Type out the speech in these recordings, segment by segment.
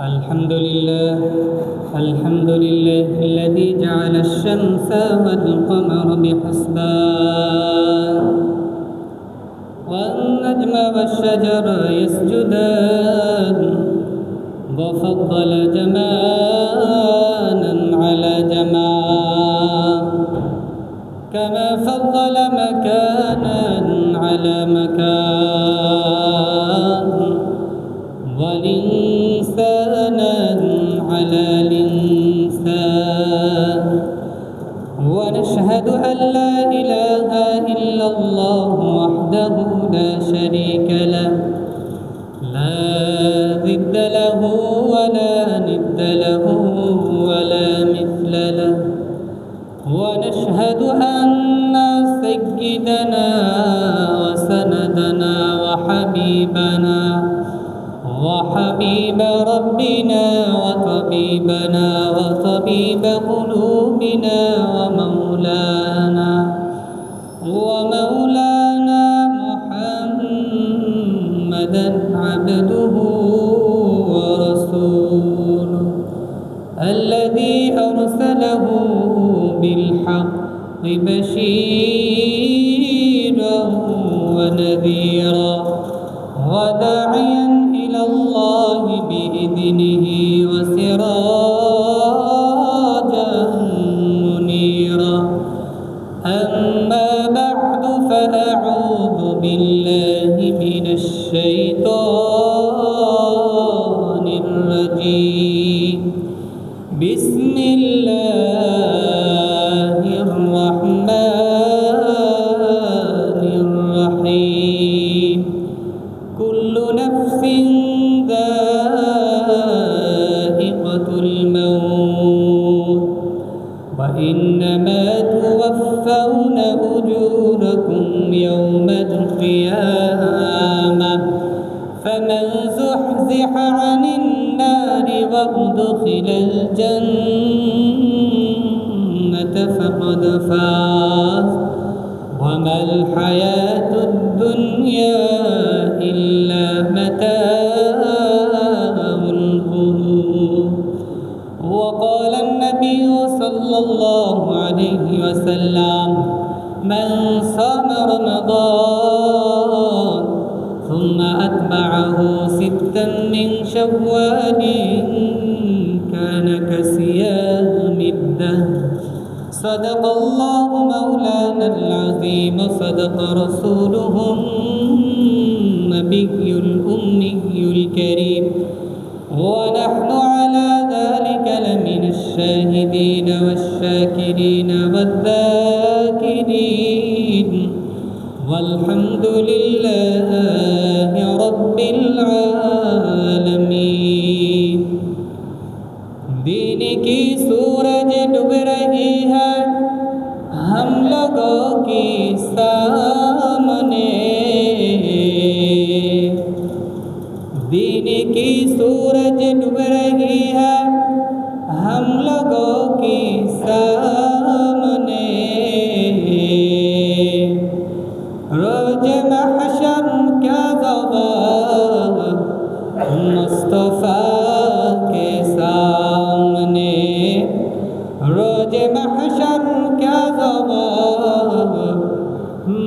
الحمد لله الذي جعل الشمس والقمر بحسبان والنجم والشجر يسجدان وفضل جمالا على جمال كما فضل مكانا على مكان والإنسانا على الإنسان ونشهد أن لا إله إلا الله وحده لا شريك له لا ضد له ولا ند له ولا مثل له ونشهد أن سيدنا وسندنا وحبيب ربنا وطبيبنا وطبيب قلوبنا ومولانا محمدا عبده ورسوله الذي أرسله بالحق بشيرا ونذيرا وداعيا إلى الله بإذنه وسراجا منيرا أما بعد فأعوذ بالله من الشيطان الرجيم بسم الله الرحمن الرحيم كل نفس ذائقة الموت وإنما توفون أجوركم يوم القيامة فمن زحزح عن النار وأدخل الجنة فقد فاز وما الحياة الدنيا إلا متاع الغرور وقال النبي صلى الله عليه وسلم من صام رمضان ثم أتبعه ستا من شوال كان كصيام الدهر صدق الله مولانا العظيم صدق رسوله النبي الأمي الكريم ونحن على ذلك لمن الشاهدين والشاكرين والذاكرين والحمد لله رب العالمين दिन की सूरज डूब रही है हम लोगों की सामने दिन की सूरज डूब रही है हम लोगों की सामने रोज महशर क्या ज़वाब मुस्तफ़ा के सामने रोज महशर क्या ज़वाब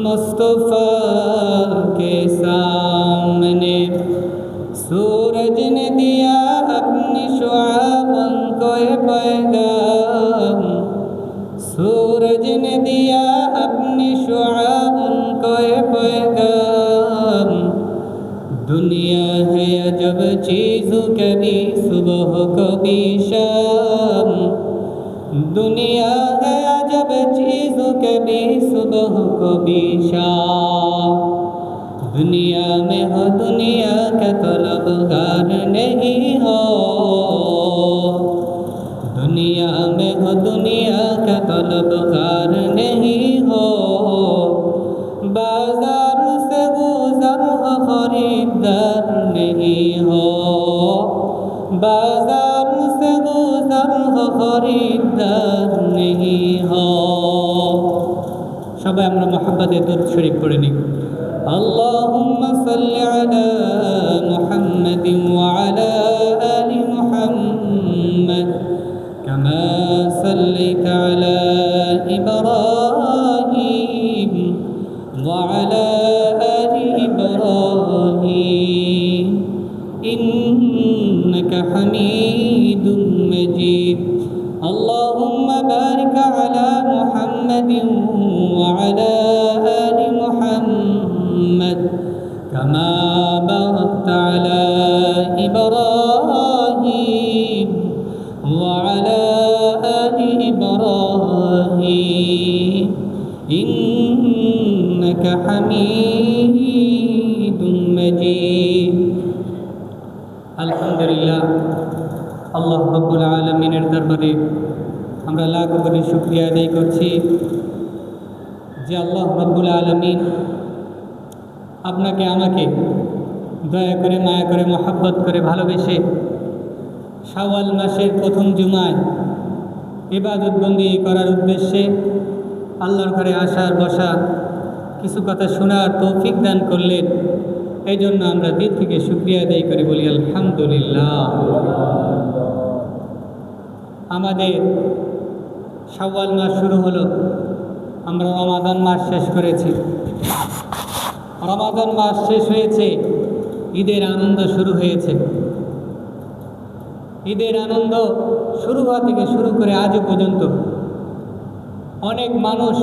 मुस्तफ़ा के सामने सूरज ने दिया अपनी शुआब उनको पैगाम सूरज ने दिया अपनी शुआब उनको पैगाम दुनिया है अजब चीज़ कभी सुबह कभी शाम दुनिया है अजब चीज़ कभी सुबह कभी शाम दुनिया में हो दुनिया का तलबगार नहीं हो दुनिया में हो दुनिया का तलबगार नहीं हो बाजार से गुजर हो खरीदार नहीं हो बाजार से गुजर हो खरीदार नहीं हो সবাই আমরা মুহাম্মদের দরুদ শরীফ পড়ে নিই اللهم صل على محمد وعلى آل محمد وعلى آل إبراهيم إنك حميد مجيد اللهم بارك على محمد وعلى آل محمد كما باركت على إبراهيم وعلى آل إبراهيم إنك حميد مجيد الحمد لله আল্লাহ রব্বুল আলমিনের দরবারে আমরা লাখ করে শুকরিয়া আদায় করছি যে আল্লাহ রব্বুল আলমিন আপনাকে আমাকে দয়া করে মায়া করে মহব্বত করে ভালোবেসে শাওয়াল মাসের প্রথম জুমায় ইবাদত বন্দি করার উদ্দেশ্যে আল্লাহর ঘরে আসার বসা কিছু কথা শোনার তৌফিক দান করলেন। এই জন্য আমরা দিল থেকে শুকরিয়া আদায় করে বলি আলহামদুলিল্লাহ। আমাদের শাওয়াল মাস শুরু হলো, আমরা রমাদান মাস শেষ করেছি। রমাদান মাস শেষ হয়েছে, ঈদের আনন্দ শুরু হয়েছে। ঈদের আনন্দ শুরু হওয়া থেকে শুরু করে আজও পর্যন্ত অনেক মানুষ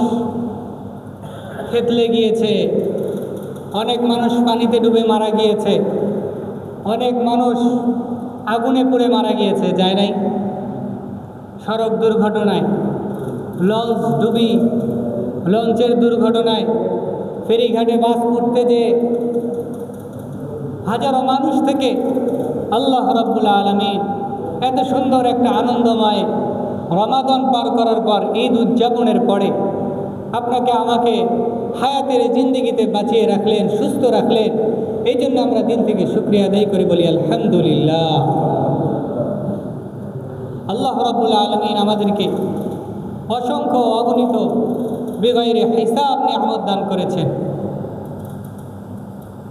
থেতলে গিয়েছে, অনেক মানুষ পানিতে ডুবে মারা গিয়েছে, অনেক মানুষ আগুনে পুড়ে মারা গিয়েছে, যায় নাই? সড়ক দুর্ঘটনায়, লঞ্চ ডুবি, লঞ্চের দুর্ঘটনায়, ফেরিঘাটে বাস উঠতে যে হাজারো মানুষ থেকে আল্লাহ রাব্বুল আলামিন এত সুন্দর একটা আনন্দময় রমাদান পার করার পর, ঈদ উদযাপনের পরে আপনাকে আমাকে হায়াতের জিন্দেগিতে বাঁচিয়ে রাখলেন, সুস্থ রাখলেন। এই জন্য আমরা দিল থেকে শুকরিয়া আদায় করে বলি আলহামদুলিল্লাহ। আল্লাহ রাব্বুল আলামিন আমাদেরকে অসংখ্য অগণিত বেগাইরে হিসাব নিয়ামত দান করেছেন।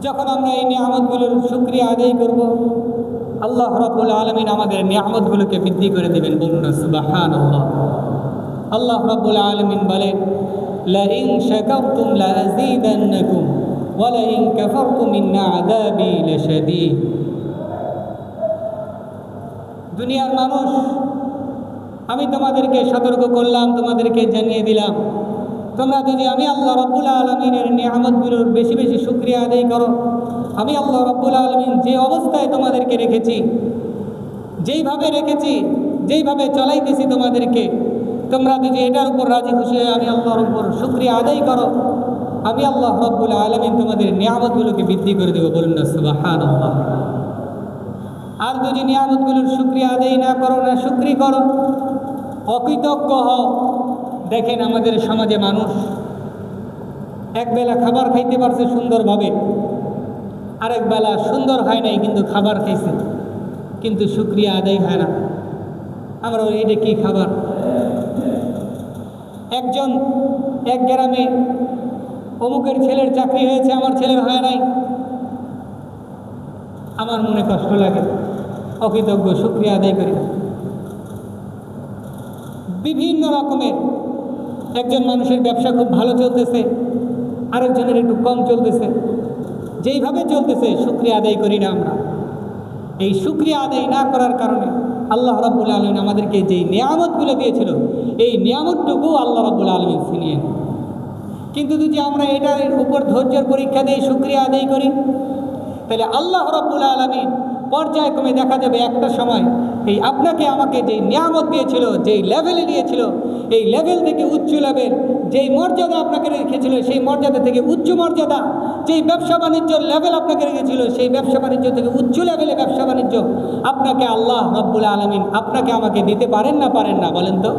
যখন আমরা এই নিয়ামতগুলোর শুকরিয়া আদায় করব, আল্লাহ রাব্বুল আলামিন আমাদের নিয়ামতগুলোকে বৃদ্ধি করে দেবেন। বলুন সুবহানাল্লাহ। আল্লাহ রাব্বুল আলামিন বলেন, লাইন শাকারতুম লাযীদান্নাকুম ওয়া লাইন কাফারতুম ইন্না আযাবি লাশাদীদ। দুনিয়ার মানুষ, আমি তোমাদেরকে সতর্ক করলাম, তোমাদেরকে জানিয়ে দিলাম, তোমরা যদি আমি আল্লাহ রাব্বুল আলামিনের নিয়ামতগুলোর বেশি বেশি শুকরিয়া আদায় করো, আমি আল্লাহ রাব্বুল আলামিন যে অবস্থায় তোমাদেরকে রেখেছি, যেইভাবে রেখেছি, যেইভাবে চলাইতেছি তোমাদেরকে, তোমরা যদি এটার উপর রাজি খুশি হয়ে আমি আল্লাহর উপর শুকরিয়া আদায় করো, আমি আল্লাহ রাব্বুল আলামিন তোমাদের নিয়ামতগুলোকে বৃদ্ধি করে দেবো। বলুন না সুবহানাল্লাহ। আর যদি নিয়ামতগুলোর শুকরিয়া আদায় না করো, না শুকরি করো, অকৃতজ্ঞ হও। দেখেন আমাদের সমাজে মানুষ একবেলা খাবার খাইতে পারছে সুন্দরভাবে, আরেক বেলা সুন্দর হয় নাই কিন্তু খাবার খাইছে, কিন্তু শুকরিয়া আদায় হয় না। আমরা এটা কি খাবার? একজন এক গ্রামে অমুকের ছেলের চাকরি হয়েছে, আমার ছেলের হয় নাই, আমার মনে কষ্ট লাগে, অকৃতজ্ঞ, শুকরিয়া আদায় করি। বিভিন্ন রকমের, একজন মানুষের ব্যবসা খুব ভালো চলতেছে, আরেকজনের একটু কম চলতেছে, যেইভাবে চলতেছে শুকরিয়া আদায় করি না আমরা। এই শুকরিয়া আদায় না করার কারণে আল্লাহ রাব্বুল আলামিন আমাদেরকে যেই নিয়ামতগুলো দিয়েছিল, এই নিয়ামতটুকু আল্লাহ রাব্বুল আলামিন ছিনিয়ে নেন। কিন্তু যদি আমরা এটার উপর ধৈর্যের পরীক্ষা দিয়ে শুকরিয়া আদায় করি, তাহলে আল্লাহ রাব্বুল আলামিন পর্যায়ক্রমে দেখা যাবে একটা সময় এই আপনাকে আমাকে যেই নিয়ামত দিয়েছিল, যেই লেভেলে নিয়েছিল, এই লেভেল থেকে উচ্চ লেভেল, যেই মর্যাদা আপনাকে রেখেছিল সেই মর্যাদা থেকে উচ্চ মর্যাদা, যেই ব্যবসা বাণিজ্যর লেভেল আপনাকে রেখেছিল সেই ব্যবসা বাণিজ্য থেকে উচ্চ লেভেলে ব্যবসা বাণিজ্য আপনাকে আল্লাহ রাব্বুল আলামিন আপনাকে আমাকে দিতে পারেন না? পারেন না? বলেন তো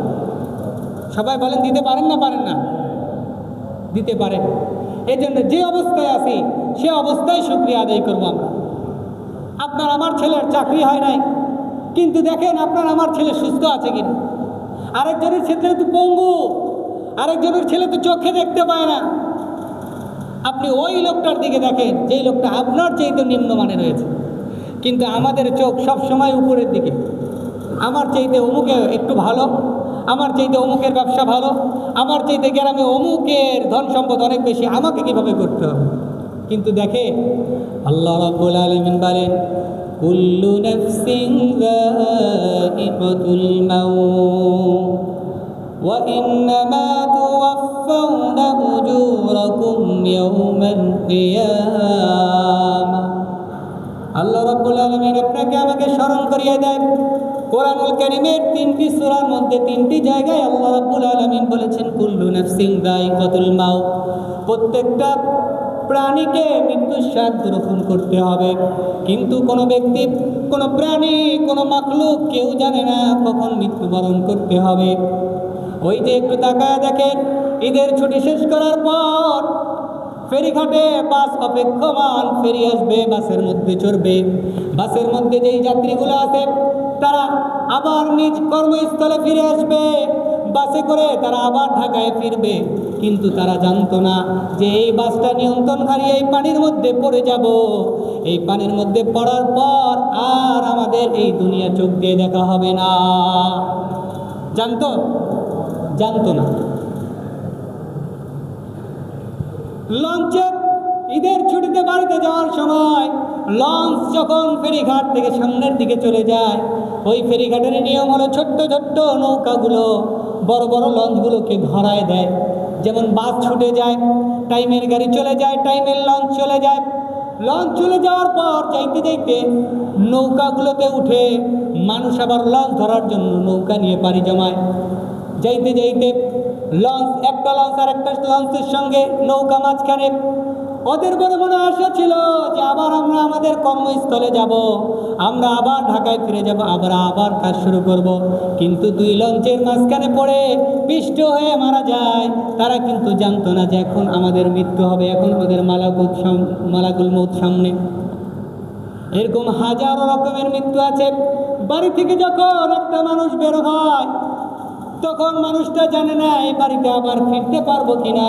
সবাই, বলেন দিতে পারেন না? পারেন না? দিতে পারেন। এই জন্য যে অবস্থায় আছি সে অবস্থায় শুকরিয়া আদায় করবো আমরা। আপনার আমার ছেলের চাকরি হয় নাই, কিন্তু দেখেন আপনার আমার ছেলে সুস্থ আছে কিনা। আরেকজনের ছেলে তো পঙ্গু, আরেকজনের ছেলে তো চোখে দেখতে পায় না। আপনি ওই লোকটার দিকে দেখেন যেই লোকটা আপনার চেয়ে তো নিম্নমানের রয়েছে, কিন্তু আমাদের চোখ সব সময় উপরের দিকে। আমার চাইতে অমুকে একটু ভালো, আমার চাইতে অমুকের ব্যবসা ভালো, আমার চাইতে গ্রামে অমুকের ধন সম্পদ অনেক বেশি, আমাকে কিভাবে করতে হবে। কিন্তু দেখে আল্লাহ রাব্বুল আলামিন বলেন, কুল্লু নাফসিন যায়িকাতুল মাউত ওয়া ইন্নামা তুওয়াফাউনা উজুরাকুম ইয়াওমাল কিয়ামাহ। আল্লাহ রাব্বুল আলামিন আপনাকে আমাকে স্মরণ করিয়ে দেয়, কোরআনুল কারীমের 3টি সূরার মধ্যে 3টি জায়গায় আল্লাহ রাব্বুল আলামিন বলেছেন কুল্লু নাফসিন যায়িকাতুল মাউত, প্রত্যেকটা প্রাণীকে মৃত্যুর স্বাদ গ্রহণ করতে হবে। কিন্তু কোনো ব্যক্তি, কোনো প্রাণী, কোনো মাখলুক কেউ জানে না কখন মৃত্যুবরণ করতে হবে। ওই যে একটু তাকায় দেখেন, ঈদের ছুটি শেষ করার পর ফেরিঘাটে বাস অপেক্ষমান, ফেরি আসবে, বাসের মধ্যে চড়বে। বাসের মধ্যে যেই যাত্রীগুলো আছে তারা আবার নিজ কর্মস্থলে ফিরে আসবে, বাসে করে তারা আবার ঢাকায় ফিরবে। কিন্তু তারা জানতো না যে এই বাসটা নিয়ন্ত্রণ হারিয়ে এই পানির মধ্যে পড়ে যাব। এই পানির মধ্যে পড়ার পর আর আমাদের এই দুনিয়া চোখ দিয়ে দেখা হবে না। জানতো? জানতো না। লঞ্চে ঈদের ছুটিতে বাড়িতে যাওয়ার সময় লঞ্চ যখন ফেরিঘাট থেকে সামনের দিকে চলে যায়, ওই ফেরিঘাটের নিয়ম হলো ছোট্ট ছোট্ট নৌকাগুলো বড় বড় লঞ্চগুলোকে ধরায় দেয়। যেমন বাস ছুটে যায়, টাইমের গাড়ি চলে যায়, টাইমের লঞ্চ চলে যায়। লঞ্চ চলে যাওয়ার পর যাইতে যাইতে নৌকাগুলোতে উঠে মানুষ আবার লঞ্চ ধরার জন্য নৌকা নিয়ে পাড়ি জমায়। যাইতে যাইতে লঞ্চ, একটা লঞ্চ আর একটা লঞ্চের সঙ্গে নৌকা মাঝখানে। ওদের বড় মনে আশা ছিল যে আবার আমরা আমাদের কর্মস্থলে যাব, আমরা আবার ঢাকায় ফিরে যাব, আবার কাজ শুরু করব। কিন্তু দুই লঞ্চের মাঝখানে পড়ে পিষ্ট হয়ে মারা যায়। তারা কিন্তু জানতো না যে এখন আমাদের মৃত্যু হবে, এখন আমাদের মালাকুল মউত সামনে। এরকম হাজারো রকমের মৃত্যু আছে। বাড়ি থেকে যখন একটা মানুষ বের হয় তখন মানুষটা জানে না এই বাড়িতে আবার ফিরতে পারবো কিনা।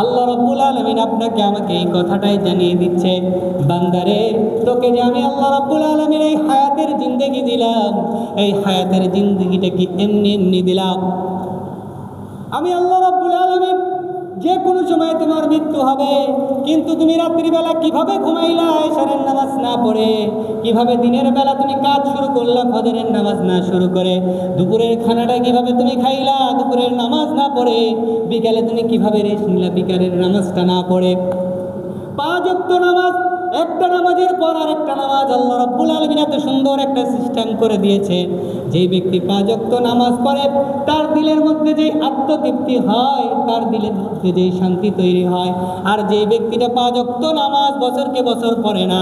আল্লাহ রাব্বুল আলামিন আপনাকে আমাকে এই কথাটাই জানিয়ে দিচ্ছে, বান্দারে তোকে যে আমি আল্লাহ রাব্বুল আলামিন এই হায়াতের জিন্দেগি দিলাম, এই হায়াতের জিন্দেগিটা কি এমনি এমনি দিলাম? আমি আল্লাহ রাব্বুল আলামিন যে কোনো সময় তোমার মৃত্যু হবে, কিন্তু তুমি রাত্রিবেলা কিভাবে ঘুমাইলা এশারের নামাজ না পড়ে, কিভাবে দিনের বেলা তুমি কাজ শুরু করলা ফজরের নামাজ না শুরু করে, দুপুরের খানাটা কিভাবে তুমি খাইলা দুপুরের নামাজ না পড়ে, বিকালে তুমি কিভাবে রেস্ট নিলা বিকালের নামাজটা না পড়ে। 5 ওয়াক্ত নামাজ, একটা নামাজের পর আর একটা নামাজ আল্লাহ রাব্বুল আলামিন এত সুন্দর একটা সিস্টেম করে দিয়েছে। যেই ব্যক্তি 5 ওয়াক্ত নামাজ পড়ে তার দিলের মধ্যে যেই আত্মতৃপ্তি হয়, তার দিলের মধ্যে যেই শান্তি তৈরি হয়। আর যেই ব্যক্তিটা 5 ওয়াক্ত নামাজ বছরকে বছর পড়ে না,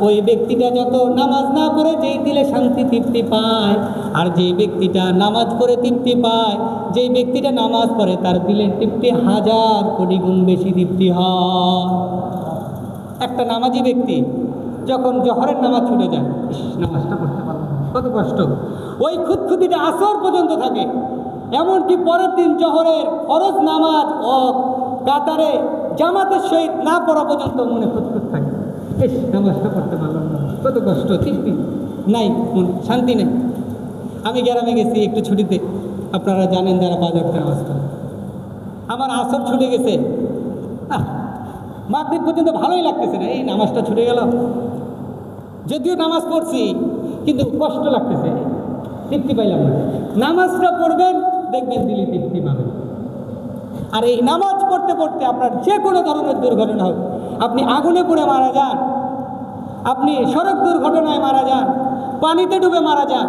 ওই ব্যক্তিটা যত নামাজ না পড়ে যেই দিলে শান্তি তৃপ্তি পায়, আর যেই ব্যক্তিটা নামাজ পড়ে তৃপ্তি পায়, যেই ব্যক্তিটা নামাজ পড়ে তার দিলের তৃপ্তি 1000 কোটি গুণ বেশি তৃপ্তি হয়। একটা নামাজি ব্যক্তি যখন জোহরের নামাজ ছুটে যায়, নামাজটা পড়তে পারবে কত কষ্ট, ওই খুঁতখুতিটা আসর পর্যন্ত থাকে। এমনকি পরের দিন জোহরের ফরজ নামাজ ও কাতারে জামাতের সহিত না পড়া পর্যন্ত মনে খুঁতখুত থাকে, নামাজটা পড়তে পারলাম না, কত কষ্ট, তৃপ্তি নাই, শান্তি নেই। আমি গ্রামে গেছি একটু ছুটিতে, আপনারা জানেন যারা 5 ওয়াক্ত নামাজ পড়ে। আমার আসর ছুটে গেছে, মাগরিব পর্যন্ত ভালোই লাগতেছে না, এই নামাজটা ছুটে গেল। যদিও নামাজ পড়ছি কিন্তু কষ্ট লাগতেছে, তৃপ্তি পাইলাম না। নামাজটা পড়বেন দেখবেন দিলে তৃপ্তি পাবেন। আর এই নামাজ পড়তে পড়তে আপনার যে কোনো ধরনের দুর্ঘটনা হোক, আপনি আগুনে পুড়ে মারা যান, আপনি সড়ক দুর্ঘটনায় মারা যান, পানিতে ডুবে মারা যান,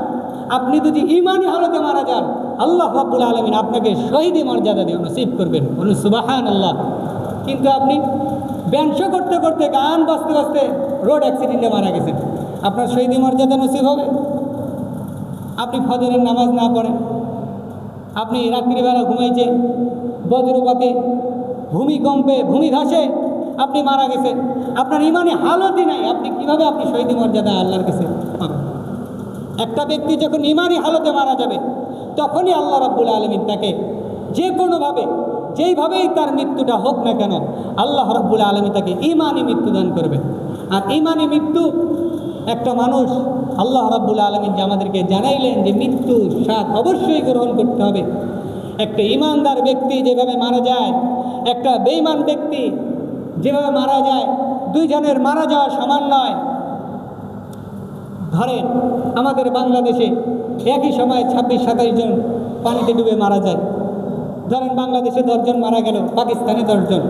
আপনি যদি ইমানি হালতে মারা যান, আল্লাহ রাব্বুল আলামিন আপনাকে শহীদি মর্যাদা দিয়ে নসিব করবেন, বলুন সুবহানাল্লাহ। কিন্তু আপনি ব্যবসা করতে করতে গান বাজতে বাজতে রোড অ্যাক্সিডেন্টে মারা গেছেন, আপনার শহীদি মর্যাদা নসিব হবে? আপনি ফজরের নামাজ না পড়েন, আপনি রাত্রিবেলা ঘুমাইছেন, বজ্রপাতে, ভূমিকম্পে, ভূমিধসে আপনি মারা গেছেন, আপনার ইমানি হালতই নাই, আপনি কিভাবে আপনি শহীদি মর্যাদা আল্লাহর কাছে পাবেন? একটা ব্যক্তি যখন ইমানি হালতে মারা যাবে তখনই আল্লাহ রাব্বুল আলামিন তাকে যে কোনোভাবে, যেইভাবেই তার মৃত্যুটা হোক না কেন, আল্লাহ রাব্বুল আলামিন তাকে ইমানি মৃত্যু দান করবে। আর ইমানি মৃত্যু একটা মানুষ আল্লাহ রাব্বুল আলামিন যে আমাদেরকে জানাইলেন যে মৃত্যু স্বাদ অবশ্যই গ্রহণ করতে হবে। একটা ঈমানদার ব্যক্তি যেভাবে মারা যায়, একটা বেঈমান ব্যক্তি যেভাবে মারা যায়, দুইজনের মারা যাওয়া সমান নয়। ধরেন আমাদের বাংলাদেশে একই সময় 26-27 জন পানিতে ডুবে মারা যায়। ধরেন বাংলাদেশে 10 জন মারা গেল, পাকিস্তানে 10 জন,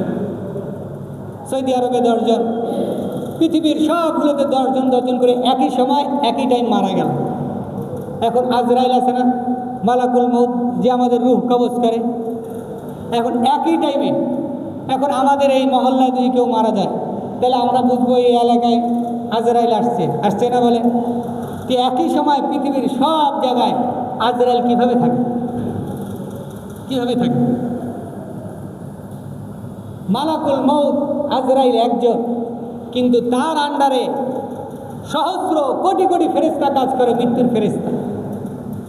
সৌদি আরবে 10 জন, পৃথিবীর সবগুলোতে 10 জন করে একই সময় একই টাইম মারা গেল। এখন আজরাইল আছে না, মালাকুল মউত, যে আমাদের রূহ কবজ করে, এখন একই টাইমে এখন আমাদের এই মহল্লায় যদি কেউ মারা যায়, তাহলে আমরা বুঝবো এই এলাকায় আজরাইল আসছে না বলে। যে একই সময় পৃথিবীর সব জায়গায় আজরাইল কিভাবে থাকে? মালাকুল মউত আজরাইল একজন, কিন্তু তার আন্ডারে সহস্র কোটি কোটি ফেরেশতা কাজ করে।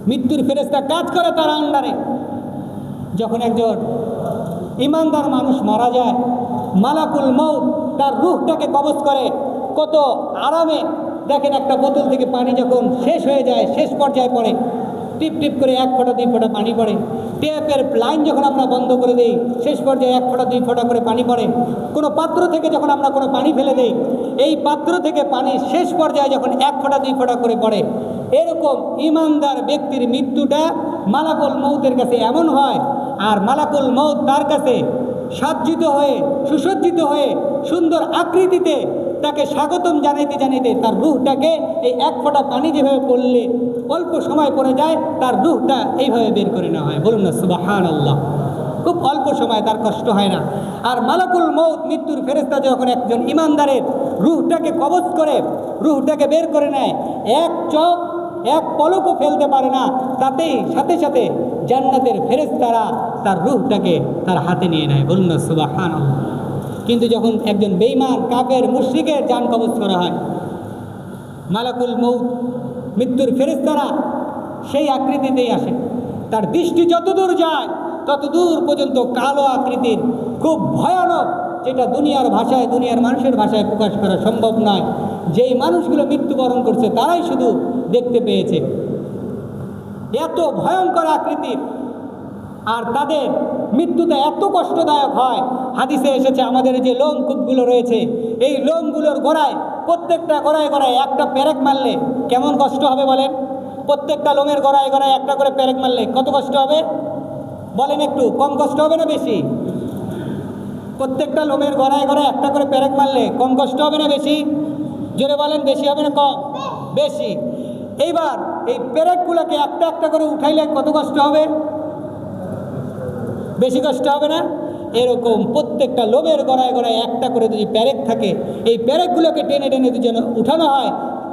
মৃত্যুর ফেরেশতা কাজ করে তার আন্ডারে। যখন একজন ইমানদার মানুষ মারা যায়, মালাকুল মউত তার রূহটাকে কবজ করে কত আরামে। দেখেন একটা বোতল থেকে পানি যখন শেষ হয়ে যায়, শেষ পর্যায়ে পড়ে, টিপ টিপ করে 1 ফোঁটা 2 ফোঁটা পানি পড়ে। ট্যাপের লাইন যখন আমরা বন্ধ করে দিই, শেষ পর্যায়ে 1 ফোঁটা 2 ফোঁটা করে পানি পড়ে। কোনো পাত্র থেকে যখন আমরা কোনো পানি ফেলে দিই, এই পাত্র থেকে পানি শেষ পর্যায়ে যখন 1 ফোঁটা 2 ফোঁটা করে পড়ে, এরকম ইমানদার ব্যক্তির মৃত্যুটা মালাকুল মউতের কাছে এমন হয়। আর মালাকুল মউত তার কাছে সাজ্জিত হয়ে, সুসজ্জিত হয়ে, সুন্দর আকৃতিতে তাকে স্বাগতম জানাইতে তার রূহটাকে এই 1 ফোঁটা পানি যেভাবে পড়লে অল্প সময় পড়ে যায়, তার রূহটা এইভাবে বের করে নেওয়া হয়। বলুন না সুবহানাল্লাহ। খুব অল্প সময়, তার কষ্ট হয় না। আর মালাকুল মউত মৃত্যুর ফেরেশতা যখন একজন ইমানদারের রূহটাকে কবজ করে, রূহটাকে বের করে নেয়, এক পলকও ফেলতে পারে না, তাতেই সাথে সাথে জান্নাতের ফেরেশতারা তার রূহটাকে তার হাতে নিয়ে নেয়। বলুন না সুবহানাল্লাহ। কিন্তু যখন একজন বেঈমান কাফের মুশরিকের জান কবজ করা হয়, মালাকুল মউত মৃত্যুর ফেরেশতারা সেই আকৃতিতেই আসে। তার দৃষ্টি যতদূর যায় ততদূর পর্যন্ত কালো আকৃতির, খুব ভয়ানক, যেটা দুনিয়ার ভাষায়, দুনিয়ার মানুষের ভাষায় প্রকাশ করা সম্ভব নয়। যেই মানুষগুলো মৃত্যুবরণ করছে তারাই শুধু দেখতে পেয়েছে, এত ভয়ঙ্কর আকৃতির। আর তাদের মৃত্যুতে এত কষ্টদায়ক হয়, হাদিসে এসেছে আমাদের যে লোমকূপগুলো রয়েছে, এই লোমগুলোর গোড়ায়, প্রত্যেকটা গোড়ায় একটা পেরেক মারলে কেমন কষ্ট হবে বলেন? প্রত্যেকটা লোমের গোড়ায় একটা করে পেরেক মারলে কত কষ্ট হবে বলেন? একটু কম কষ্ট হবে না বেশি? প্রত্যেকটা লোমের গোড়ায় একটা করে পেরেক মারলে কম কষ্ট হবে না বেশি? জোরে বলেন, বেশি হবে না কম? বেশি। এইবার এই পেরেকগুলোকে একটা করে উঠাইলে কত কষ্ট হবে? বেশি কষ্ট হবে না? এরকম প্রত্যেকটা লোমের গোড়ায় একটা করে যদি পেরেক থাকে, এই পেরেকগুলোকে টেনে যদি যেন উঠানো হয়,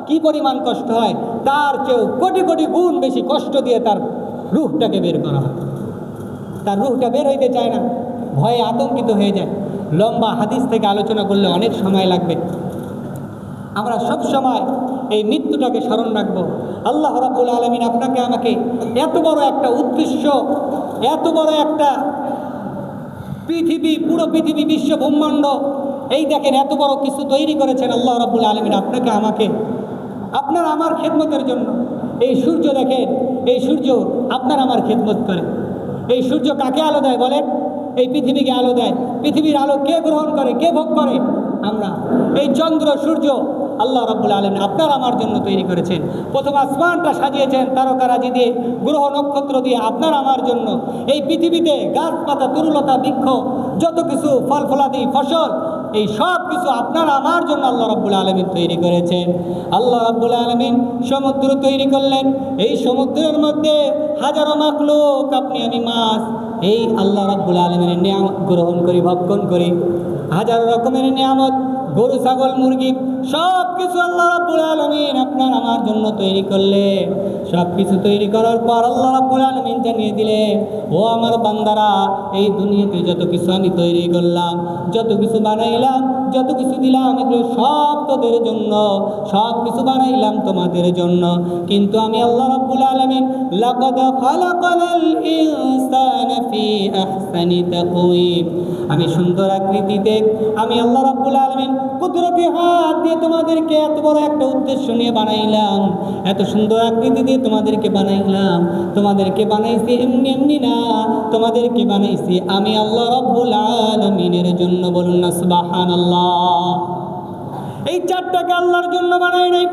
কি পরিমাণ কষ্ট হয়, তার চেয়েও কোটি কোটি গুণ বেশি কষ্ট দিয়ে তার রূহটাকে বের করা হয়। তার রূহটা বের হইতে চায় না, ভয়ে আতঙ্কিত হয়ে যায়। লম্বা হাদিস থেকে আলোচনা করলে অনেক সময় লাগবে। আমরা সব সময় এই মৃত্যুটাকে স্মরণ রাখবো। আল্লাহ রাব্বুল আলামিন আপনাকে আমাকে এত বড় একটা উদ্দেশ্য, এত বড় একটা পৃথিবী, পুরো পৃথিবী, বিশ্ব ব্রহ্মাণ্ড, এই দেখেন এত বড় কিছু তৈরি করেছেন আল্লাহ রাব্বুল আলামিন আপনাকে আমাকে, আপনার আমার খেদমতের জন্য। এই সূর্য দেখেন, এই সূর্য আপনার আমার খেদমত করে। এই সূর্য কাকে আলো দেয় বলেন? এই পৃথিবীকে আলো দেয়। পৃথিবীর আলো কে গ্রহণ করে, কে ভোগ করে? আমরা। এই চন্দ্র সূর্য আল্লাহ রাব্বুল আলামিন আপনার আমার জন্য তৈরি করেছেন। প্রথম আসমানটা সাজিয়েছেন তারকারাজি দিয়ে, গ্রহ নক্ষত্র দিয়ে আপনার আমার জন্য। এই পৃথিবীতে গাছপাতা, তরুলতা, বৃক্ষ, যত কিছু ফল ফলাদি, ফসল, এই সব কিছু আপনার আমার জন্য আল্লাহ রাব্বুল আলামিন তৈরি করেছেন। আল্লাহ রাব্বুল আলামিন সমুদ্র তৈরি করলেন। এই সমুদ্রের মধ্যে হাজারো মাখলুক, আপনি আমি মাছ, এই আল্লাহ রাব্বুল আলামিনের নিয়ামত গ্রহণ করি, ভক্ষণ করি। হাজারো রকমের নিয়ামত, গরু, ছাগল, মুরগি, সব কিছু আল্লাহ রাব্বুল আলামিন আপনার আমার জন্য তৈরি করলেন। সব কিছু তৈরি করার পর আল্লাহ রাব্বুল আলামিন জানিয়ে দিলেন, ও আমার বান্দারা, এই দুনিয়াতে যত কিছু আমি তৈরি করলাম, যত কিছু বানাইলাম, যত কিছু দিলাম, এগুলো সব তোদের জন্য, সব কিছু বানাইলাম তোমাদের জন্য। কিন্তু আমি আল্লাহ রাব্বুল আলামিন লাকাদ খালাকাল ইনসানা ফি আহসানি তাকওয়িম, আমি সুন্দর আকৃতিতে আমি আল্লাহ রাব্বুল আলামিন কুদরতি হাত দিয়ে তোমাদেরকে এত বড় একটা উদ্দেশ্য নিয়ে বানাইলাম, এত সুন্দর আকৃতি দিয়ে তোমাদেরকে বানাইলাম। তোমাদেরকে বানাইছি এমনি এমনি না, তোমাদেরকে বানাইছি আমি আল্লাহ রাব্বুল আলামিনের জন্য। বলুন না সুবহানাল্লাহ। এই চাঁদটাকে আল্লাহর জন্য বানায় নাই,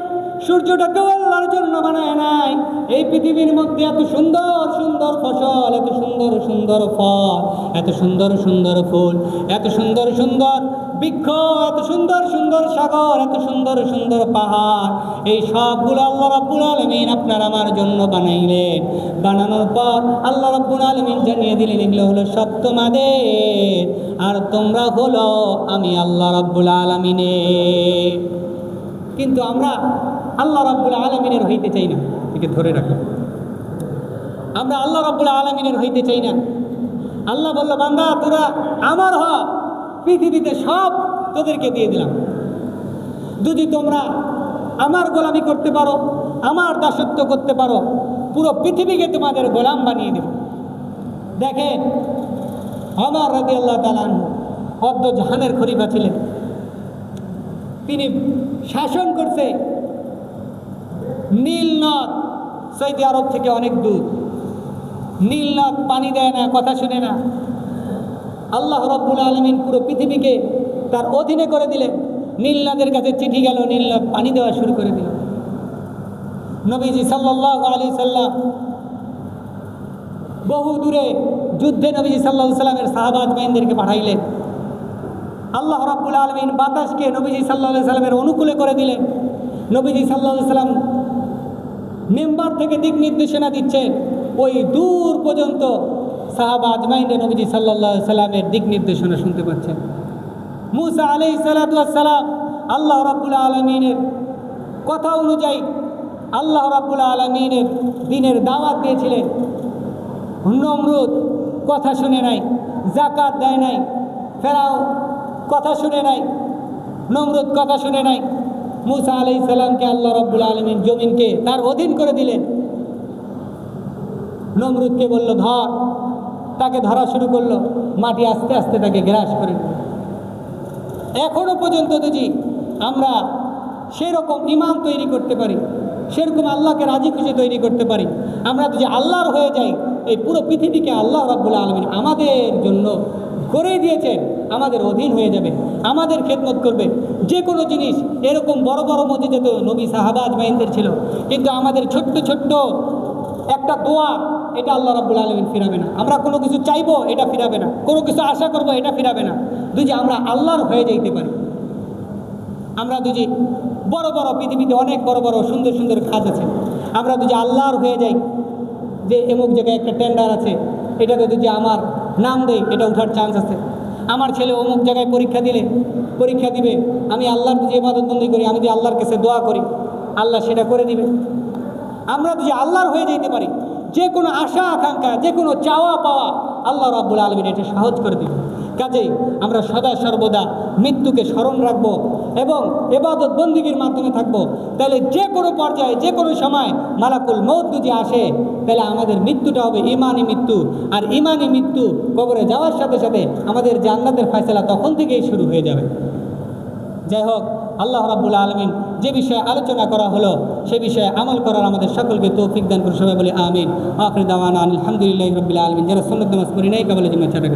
সূর্যটাকেও আল্লাহর জন্য বানায় নাই। এই পৃথিবীর মধ্যে এত সুন্দর সুন্দর ফসল, এত সুন্দর সুন্দর ফল, এত সুন্দর সুন্দর ফুল, এত সুন্দর সুন্দর বৃক্ষ, এত সুন্দর সুন্দর সাগর, এত সুন্দর সুন্দর পাহাড়, এই সবগুলো আল্লাহ রাব্বুল আলামিন আপনার আমার জন্য বানাইলেন। বানানোর পর আল্লাহ রাব্বুল আলামিন জানিয়ে দিলেন এগুলো হলো সব তোমাদের, আর তোমরা হলো আমি আল্লাহ রাব্বুল আলামিনের। কিন্তু আমরা আল্লাহ রাব্বুল আলামিনের হইতে চাই না। একে ধরে রাখো, আমরা আল্লাহ রাব্বুল আলামিনের হইতে চাই না। আল্লাহ বলল, বান্দা তোরা আমার হ, পৃথিবীতে সব তোদেরকে দিয়ে দিলাম। যদি তোমরা আমার গোলামি করতে পারো, আমার দাসত্ব করতে পারো, পুরো পৃথিবীকে তোমাদের গোলাম বানিয়ে দেব। দেখেন, ওমর রাদিয়াল্লাহু তাআলা আনহু অর্ধ জাহানের খলিফা ছিলেন। তিনি শাসন করছে নীল নদ, সৌদি আরব থেকে অনেক দূর। নীল নদ পানি দেয় না, কথা শুনে না। আল্লাহ রাব্বুল আলামিন পুরো পৃথিবীকে তার অধীনে করে দিলেন। নীল নদের কাছে চিঠি গেল, নীল নদ পানি দেওয়া শুরু করে দিল। নবীজি সাল্লাল্লাহু আলাইহি সাল্লাম বহু দূরে যুদ্ধে নবীজি সাল্লাল্লাহু আলাইহি সাল্লামের সাহাবা আজমাইনদেরকে পাঠাইলেন। আল্লাহ রাব্বুল আলামিন বাতাসকে নবীজি সাল্লাল্লাহু আলাইহি সাল্লামের অনুকূলে করে দিলেন। নবীজি সাল্লাল্লাহু আলাইহি সাল্লাম মেম্বার থেকে দিক নির্দেশনা দিচ্ছেন, ওই দূর পর্যন্ত সাহাবা আজমাইনরা নবীজি সাল্লাল্লাহু আলাইহি সাল্লামের দিক নির্দেশনা শুনতে পাচ্ছেন। মুসা আলাইহিস সালাতু ওয়াস সালাম আল্লাহ রাব্বুল আলামিনের কথা অনুযায়ী আল্লাহ রাব্বুল আলামিনের দ্বীনের দাওয়াত দিয়েছিলেন। নমরুদ কথা শুনে নাই, যাকাত দেয় নাই, ফেরাও কথা শুনে নাই, নমরুদ কথা শুনে নাই। মুসা আলাইহিস সালামকে আল্লাহ রাব্বুল আলামিন জমিনকে তার অধীন করে দিলেন। নমরুদকে বলল ধর, তাকে ধরা শুরু করলো। মাটি আস্তে আস্তে তাকে গ্রাস করে দিল। এখনো পর্যন্ত যদি আমরা সেরকম ঈমান তৈরি করতে পারি, সেরকম আল্লাহকে রাজি খুশি তৈরি করতে পারি, আমরা যদি আল্লাহর হয়ে যাই, এই পুরো পৃথিবীকে আল্লাহ রাব্বুল আলামিন আমাদের জন্য করে দিয়েছেন, আমাদের অধীন হয়ে যাবে, আমাদের খেদমত করবে। যে কোনো জিনিস এরকম বড় বড় মসজিদে তো নবী সাহাবা আজমাইনদের ছিল, কিন্তু আমাদের ছোট্ট ছোট্ট একটা দোয়া, এটা আল্লাহ রাব্বুল আলামিন ফিরাবে না। আমরা কোনো কিছু চাইবো, এটা ফিরাবে না। কোনো কিছু আশা করবো, এটা ফিরাবে না। যদি আমরা আল্লাহর হয়ে যাইতে পারি, আমরা যদি বড় বড় পৃথিবীতে অনেক বড় বড় সুন্দর সুন্দর কাজ আছে, আমরা যদি আল্লাহর হয়ে যাই, যে এমুক জায়গায় একটা টেন্ডার আছে, এটাতে যদি আমার নাম দেয়, এটা ওঠার চান্স আছে। আমার ছেলে অমুক জায়গায় পরীক্ষা দিবে, আমি আল্লাহর যে ইবাদত বন্দেগী করি, আমি যদি আল্লাহর কাছে দোয়া করি, আল্লাহ সেটা করে দিবে। আমরা যদি আল্লাহর হয়ে যেতে পারি, যে কোনো আশা আকাঙ্ক্ষা, যে কোনো চাওয়া পাওয়া আল্লাহ রাব্বুল আলামিন এটা সহজ করে দিবে। কাজেই আমরা সদা সর্বদা মৃত্যুকে স্মরণ রাখবো এবং ইবাদত বন্দেগীর মাধ্যমে থাকবো। তাহলে যে কোনো পর্যায়ে, যে কোনো সময় মালাকুল মউত যদি আসে, তাহলে আমাদের মৃত্যুটা হবে ইমানি মৃত্যু। আর ইমানি মৃত্যু কবরে যাওয়ার সাথে সাথে আমাদের জান্নাতের ফয়সালা তখন থেকেই শুরু হয়ে যাবে। যাই হোক, আল্লাহ রাব্বুল আলামিন যে বিষয়ে আলোচনা করা হলো, সে বিষয়ে আমল করার আমাদের সকলকে তৌফিক দান করুন। সবাই বলি আমিন। আখির দাওয়ানা আলহামদুলিল্লাহি রাব্বিল আলামিন। যারা সুন্নাত নামাজ পড়ি নাই, কেবল জিম্মা ছাড়া